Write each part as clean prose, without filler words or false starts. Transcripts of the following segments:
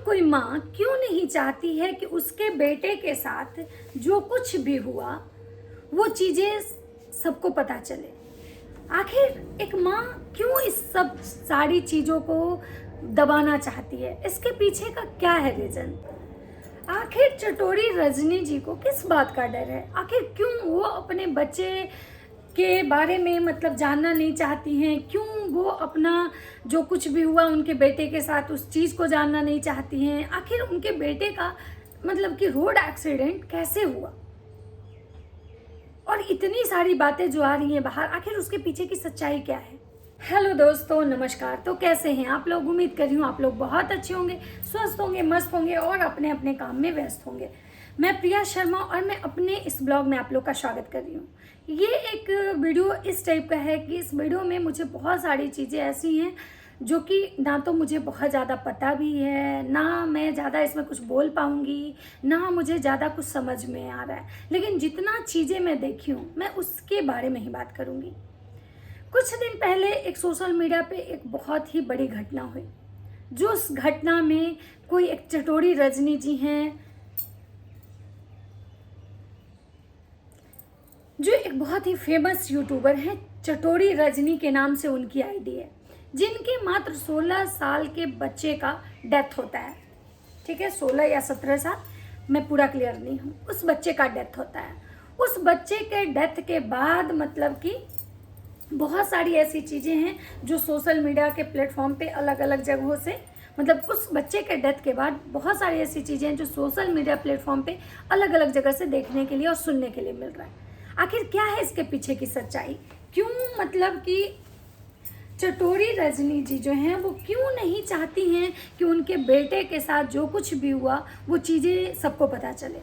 कोई माँ क्यों नहीं चाहती है कि उसके बेटे के साथ जो कुछ भी हुआ वो चीज़ें सबको पता चले? आखिर एक माँ क्यों इस सब सारी चीज़ों को दबाना चाहती है? इसके पीछे का क्या है रीज़न? आखिर चटोरी रजनी जी को किस बात का डर है? आखिर क्यों वो अपने बच्चे के बारे में मतलब जानना नहीं चाहती हैं? क्यों वो अपना जो कुछ भी हुआ उनके बेटे के साथ उस चीज़ को जानना नहीं चाहती हैं? आखिर उनके बेटे का मतलब कि रोड एक्सीडेंट कैसे हुआ? और इतनी सारी बातें जो आ रही हैं बाहर, आखिर उसके पीछे की सच्चाई क्या है? हेलो दोस्तों, नमस्कार। तो कैसे हैं आप लोग? उम्मीद कर रही हूँ आप लोग बहुत अच्छे होंगे, स्वस्थ होंगे, मस्त होंगे और अपने अपने काम में व्यस्त होंगे। मैं प्रिया शर्मा और मैं अपने इस ब्लॉग में आप लोग का स्वागत कर रही हूँ। ये एक वीडियो इस टाइप का है कि इस वीडियो में मुझे बहुत सारी चीज़ें ऐसी हैं जो कि ना तो मुझे बहुत ज़्यादा पता भी है, ना मैं ज़्यादा इसमें कुछ बोल पाऊँगी, ना मुझे ज़्यादा कुछ समझ में आ रहा है। लेकिन जितना चीज़ें मैं देखी हूँ मैं उसके बारे में ही बात करूँगी। कुछ दिन पहले एक सोशल मीडिया पे एक बहुत ही बड़ी घटना हुई, जो उस घटना में कोई एक चटोरी रजनी जी हैं, जो एक बहुत ही फेमस यूट्यूबर हैं, चटोरी रजनी के नाम से उनकी आईडी है, जिनके मात्र 16 साल के बच्चे का डेथ होता है। ठीक है, 16 या 17 साल, मैं पूरा क्लियर नहीं हूँ। उस बच्चे का डेथ होता है। उस बच्चे के डेथ के बाद मतलब कि बहुत सारी ऐसी चीज़ें हैं जो सोशल मीडिया के प्लेटफॉर्म पे अलग अलग जगहों से, मतलब उस बच्चे के डेथ के बाद बहुत सारी ऐसी चीज़ें हैं जो सोशल मीडिया प्लेटफॉर्म पे अलग अलग जगह से देखने के लिए और सुनने के लिए मिल रहा है। आखिर क्या है इसके पीछे की सच्चाई? क्यों मतलब कि चटोरी रजनी जी जो हैं वो क्यों नहीं चाहती हैं कि उनके बेटे के साथ जो कुछ भी हुआ वो चीज़ें सबको पता चले?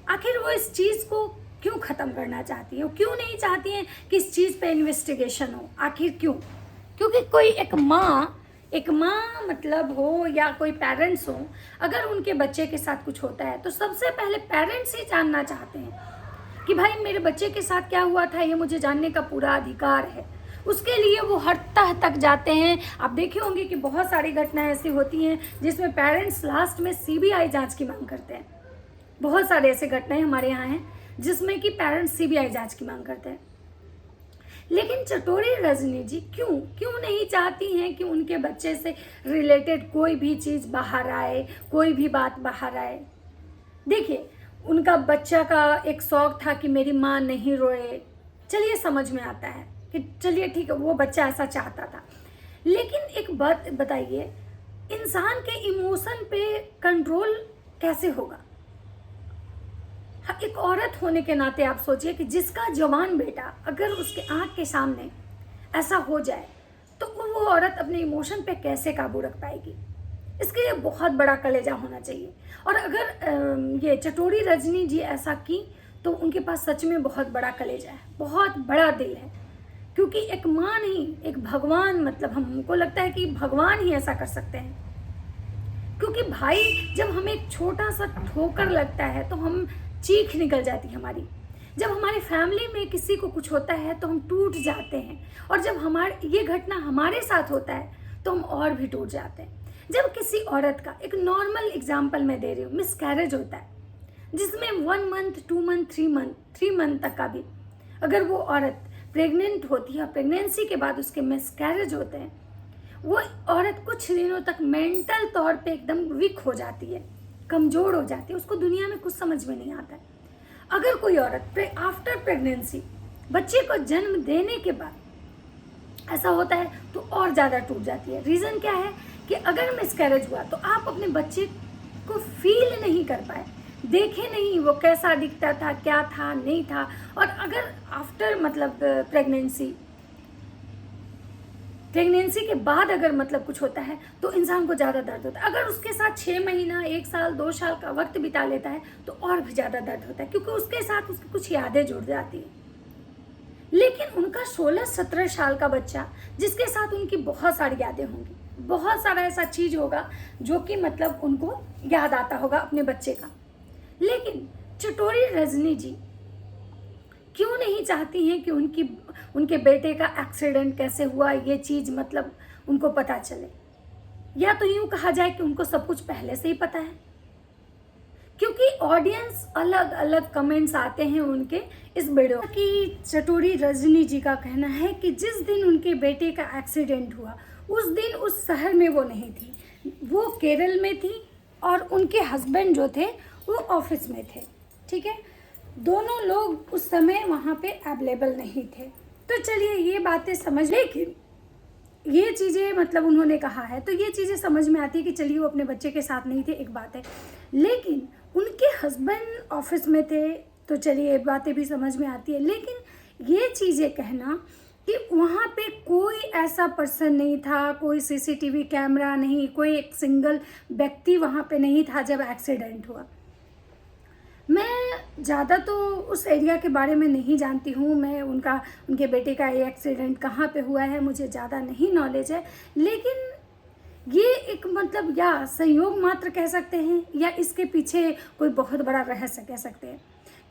आखिर वो इस चीज़ को क्यों ख़त्म करना चाहती है? क्यों नहीं चाहती हैं कि इस चीज़ पे इन्वेस्टिगेशन हो? आखिर क्यों? क्योंकि कोई एक माँ मतलब हो या कोई पेरेंट्स हो, अगर उनके बच्चे के साथ कुछ होता है तो सबसे पहले पेरेंट्स ही जानना चाहते हैं कि भाई मेरे बच्चे के साथ क्या हुआ था, ये मुझे जानने का पूरा अधिकार है। उसके लिए वो हर तह तक जाते हैं। आप देखे होंगे कि बहुत सारी घटनाएं ऐसी होती हैं जिसमें पेरेंट्स लास्ट में सीबीआई जांच की मांग करते हैं। बहुत सारे ऐसे घटनाएं हमारे यहाँ हैं जिसमें कि पेरेंट्स सीबीआई जांच की मांग करते हैं। लेकिन चटोरी रजनी जी क्यों नहीं चाहती हैं कि उनके बच्चे से रिलेटेड कोई भी चीज़ बाहर आए, कोई भी बात बाहर आए? देखिए, उनका बच्चा का एक शौक था कि मेरी माँ नहीं रोए। चलिए, समझ में आता है कि चलिए ठीक है, वो बच्चा ऐसा चाहता था। लेकिन एक बात बताइए, इंसान के इमोशन पे कंट्रोल कैसे होगा? एक औरत होने के नाते आप सोचिए कि जिसका जवान बेटा अगर उसके आंख के सामने ऐसा हो जाए तो वो औरत अपने इमोशन पे कैसे काबू रख पाएगी? इसके लिए बहुत बड़ा कलेजा होना चाहिए। और अगर ये चटोरी रजनी जी ऐसा की तो उनके पास सच में बहुत बड़ा कलेजा है, बहुत बड़ा दिल है। क्योंकि एक माँ नहीं, एक भगवान, मतलब हमको लगता है कि भगवान ही ऐसा कर सकते हैं। क्योंकि भाई जब हमें एक छोटा सा ठोकर लगता है तो हम चीख निकल जाती है हमारी। जब हमारी फैमिली में किसी को कुछ होता है तो हम टूट जाते हैं। और जब हमारे ये घटना हमारे साथ होता है तो हम और भी टूट जाते हैं। जब किसी औरत का, एक नॉर्मल एग्जाम्पल मैं दे रही हूँ, मिसकैरेज होता है जिसमें 1 मंथ, 2 मंथ, 3 मंथ तक का भी अगर वो औरत प्रेग्नेंट होती है, प्रेगनेंसी के बाद उसके मिसकैरेज होते हैं, वो औरत कुछ दिनों तक मेंटल तौर पे एकदम वीक हो जाती है, कमज़ोर हो जाती है, उसको दुनिया में कुछ समझ में नहीं आता है। अगर कोई औरत आफ्टर प्रेगनेंसी, बच्चे को जन्म देने के बाद ऐसा होता है तो और ज़्यादा टूट जाती है। रीज़न क्या है कि अगर मिसकैरेज हुआ तो आप अपने बच्चे को फील नहीं कर पाए, देखे नहीं वो कैसा दिखता था, क्या था, नहीं था। और अगर आफ्टर मतलब प्रेगनेंसी के बाद अगर मतलब कुछ होता है तो इंसान को ज़्यादा दर्द होता है। अगर उसके साथ 6 महीना, 1 साल, 2 साल का वक्त बिता लेता है तो और भी ज़्यादा दर्द होता है, क्योंकि उसके साथ उसकी कुछ यादें जुड़ जाती हैं। लेकिन उनका 16-17 साल का बच्चा, जिसके साथ उनकी बहुत सारी यादें होंगी, बहुत सारा ऐसा चीज़ होगा जो कि मतलब उनको याद आता होगा अपने बच्चे का। लेकिन चटोरी रजनी जी क्यों नहीं चाहती हैं कि उनके बेटे का एक्सीडेंट कैसे हुआ ये चीज़ मतलब उनको पता चले? या तो यूं कहा जाए कि उनको सब कुछ पहले से ही पता है, क्योंकि ऑडियंस अलग अलग कमेंट्स आते हैं उनके इस वीडियो की। चटोरी रजनी जी का कहना है कि जिस दिन उनके बेटे का एक्सीडेंट हुआ उस दिन उस शहर में वो नहीं थी, वो केरल में थी और उनके हस्बैंड जो थे वो ऑफिस में थे। ठीक है, दोनों लोग उस समय वहाँ पे अवेलेबल नहीं थे। तो चलिए ये बातें समझ, लेकिन ये चीज़ें मतलब उन्होंने कहा है तो ये चीज़ें समझ में आती है कि चलिए वो अपने बच्चे के साथ नहीं थे, एक बात है, लेकिन उनके हस्बैंड ऑफिस में थे तो चलिए ये बातें भी समझ में आती है। लेकिन ये चीज़ें कहना कि वहाँ पे कोई ऐसा पर्सन नहीं था, कोई सीसीटीवी कैमरा नहीं, कोई एक सिंगल व्यक्ति वहाँ पे नहीं था जब एक्सीडेंट हुआ। मैं ज़्यादा तो उस एरिया के बारे में नहीं जानती हूँ, मैं उनके बेटे का ये एक्सीडेंट कहाँ पे हुआ है मुझे ज़्यादा नहीं नॉलेज है, लेकिन ये एक मतलब या संयोग मात्र कह सकते हैं या इसके पीछे कोई बहुत बड़ा रहस्य कह सकते हैं।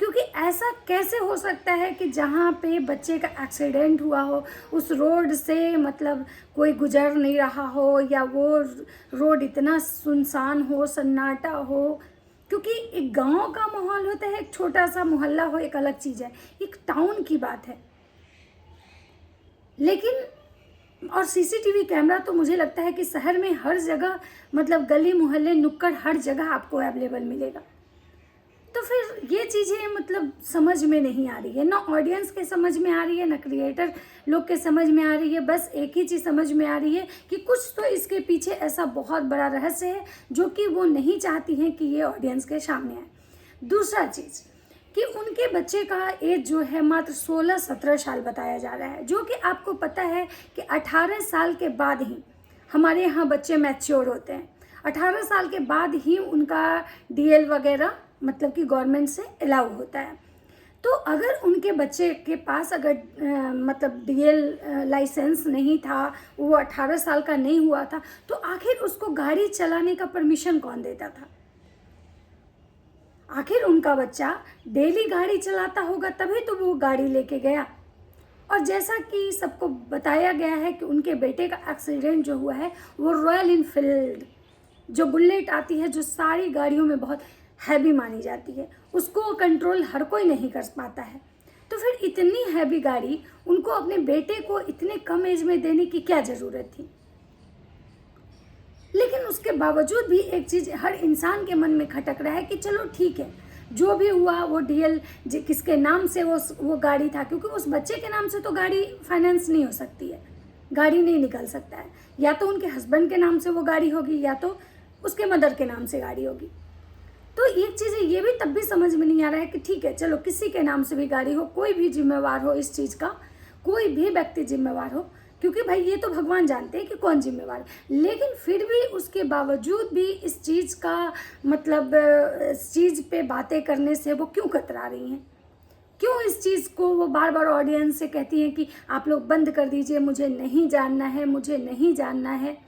क्योंकि ऐसा कैसे हो सकता है कि जहाँ पे बच्चे का एक्सीडेंट हुआ हो उस रोड से मतलब कोई गुजर नहीं रहा हो, या वो रोड इतना सुनसान हो, सन्नाटा हो। क्योंकि एक गांव का माहौल होता है, एक छोटा सा मोहल्ला हो, एक अलग चीज़ है, एक टाउन की बात है। लेकिन और सीसीटीवी कैमरा तो मुझे लगता है कि शहर में हर जगह मतलब गली मोहल्ले नुक्कड़ हर जगह आपको अवेलेबल मिलेगा। तो फिर ये चीज़ें मतलब समझ में नहीं आ रही है, ना ऑडियंस के समझ में आ रही है, ना क्रिएटर लोग के समझ में आ रही है। बस एक ही चीज़ समझ में आ रही है कि कुछ तो इसके पीछे ऐसा बहुत बड़ा रहस्य है जो कि वो नहीं चाहती हैं कि ये ऑडियंस के सामने आए। दूसरा चीज़ कि उनके बच्चे का एज जो है मात्र 16-17 साल बताया जा रहा है, जो कि आपको पता है कि 18 साल के बाद ही हमारे यहाँ बच्चे मैच्योर होते हैं। 18 साल के बाद ही उनका डीएल वगैरह मतलब कि गवर्नमेंट से अलाउ होता है। तो अगर उनके बच्चे के पास अगर मतलब डीएल लाइसेंस नहीं था, वो 18 साल का नहीं हुआ था, तो आखिर उसको गाड़ी चलाने का परमिशन कौन देता था? आखिर उनका बच्चा डेली गाड़ी चलाता होगा तभी तो वो गाड़ी लेके गया। और जैसा कि सबको बताया गया है कि उनके बेटे का एक्सीडेंट जो हुआ है वो रॉयल इनफील्ड जो बुलेट आती है, जो सारी गाड़ियों में बहुत हैवी मानी जाती है, उसको कंट्रोल हर कोई नहीं कर पाता है। तो फिर इतनी हैवी गाड़ी उनको अपने बेटे को इतने कम एज में देने की क्या ज़रूरत थी? लेकिन उसके बावजूद भी एक चीज़ हर इंसान के मन में खटक रहा है कि चलो ठीक है, जो भी हुआ वो डीएल किसके नाम से वो गाड़ी था, क्योंकि उस बच्चे के नाम से तो गाड़ी फाइनेंस नहीं हो सकती है, गाड़ी नहीं निकल सकता है। या तो उनके हस्बैंड के नाम से वो गाड़ी होगी या तो उसके मदर के नाम से गाड़ी होगी। तो एक चीज़ है, ये भी तब भी समझ में नहीं आ रहा है कि ठीक है चलो किसी के नाम से भी गाड़ी हो, कोई भी जिम्मेवार हो इस चीज़ का, कोई भी व्यक्ति जिम्मेवार हो, क्योंकि भाई ये तो भगवान जानते हैं कि कौन जिम्मेवार है। लेकिन फिर भी उसके बावजूद भी इस चीज़ का मतलब इस चीज़ पे बातें करने से वो क्यों कतरा रही हैं? क्यों इस चीज़ को वो बार बार ऑडियंस से कहती हैं कि आप लोग बंद कर दीजिए, मुझे नहीं जानना है, मुझे नहीं जानना है।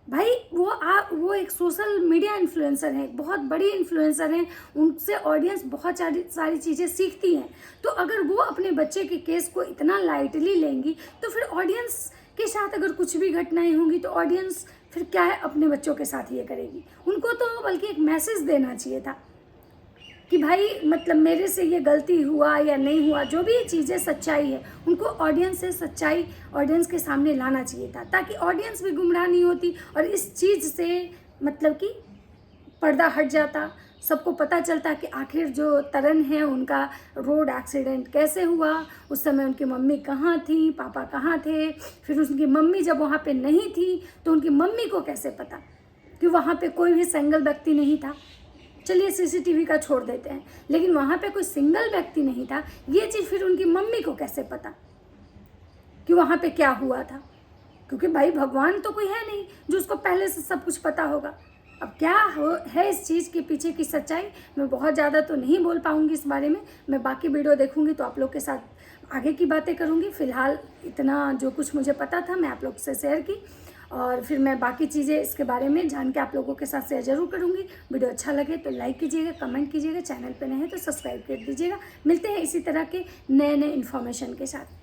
भाई वो एक सोशल मीडिया इन्फ्लुएंसर है, बहुत बड़ी इन्फ्लुएंसर हैं, उनसे ऑडियंस बहुत सारी चीज़ें सीखती हैं। तो अगर वो अपने बच्चे के केस को इतना लाइटली लेंगी तो फिर ऑडियंस के साथ अगर कुछ भी घटनाएं होंगी तो ऑडियंस फिर क्या है अपने बच्चों के साथ ये करेगी। उनको तो बल्कि एक मैसेज देना चाहिए था कि भाई मतलब मेरे से ये गलती हुआ या नहीं हुआ, जो भी चीज़ें सच्चाई है उनको ऑडियंस से सच्चाई ऑडियंस के सामने लाना चाहिए था, ताकि ऑडियंस भी गुमराह नहीं होती और इस चीज़ से मतलब कि पर्दा हट जाता, सबको पता चलता कि आखिर जो तरन है उनका रोड एक्सीडेंट कैसे हुआ, उस समय उनकी मम्मी कहाँ थी, पापा कहाँ थे, फिर उनकी मम्मी जब वहाँ पे नहीं थी तो उनकी मम्मी को कैसे पता कि वहाँ पे कोई भी सिंगल व्यक्ति नहीं था। चलिए सीसीटीवी का छोड़ देते हैं, लेकिन वहाँ पे कोई सिंगल व्यक्ति नहीं था, ये चीज़ फिर उनकी मम्मी को कैसे पता कि वहाँ पे क्या हुआ था? क्योंकि भाई भगवान तो कोई है नहीं जो उसको पहले से सब कुछ पता होगा। अब क्या है इस चीज़ के पीछे की सच्चाई, मैं बहुत ज़्यादा तो नहीं बोल पाऊँगी इस बारे में, मैं बाकी वीडियो देखूँगी तो आप लोग के साथ आगे की बातें करूँगी। फ़िलहाल इतना जो कुछ मुझे पता था मैं आप लोग से शेयर की, और फिर मैं बाकी चीज़ें इसके बारे में जान के आप लोगों के साथ शेयर जरूर करूँगी। वीडियो अच्छा लगे तो लाइक कीजिएगा, कमेंट कीजिएगा, चैनल पे नए हैं तो सब्सक्राइब कर दीजिएगा। मिलते हैं इसी तरह के नए इन्फॉर्मेशन के साथ।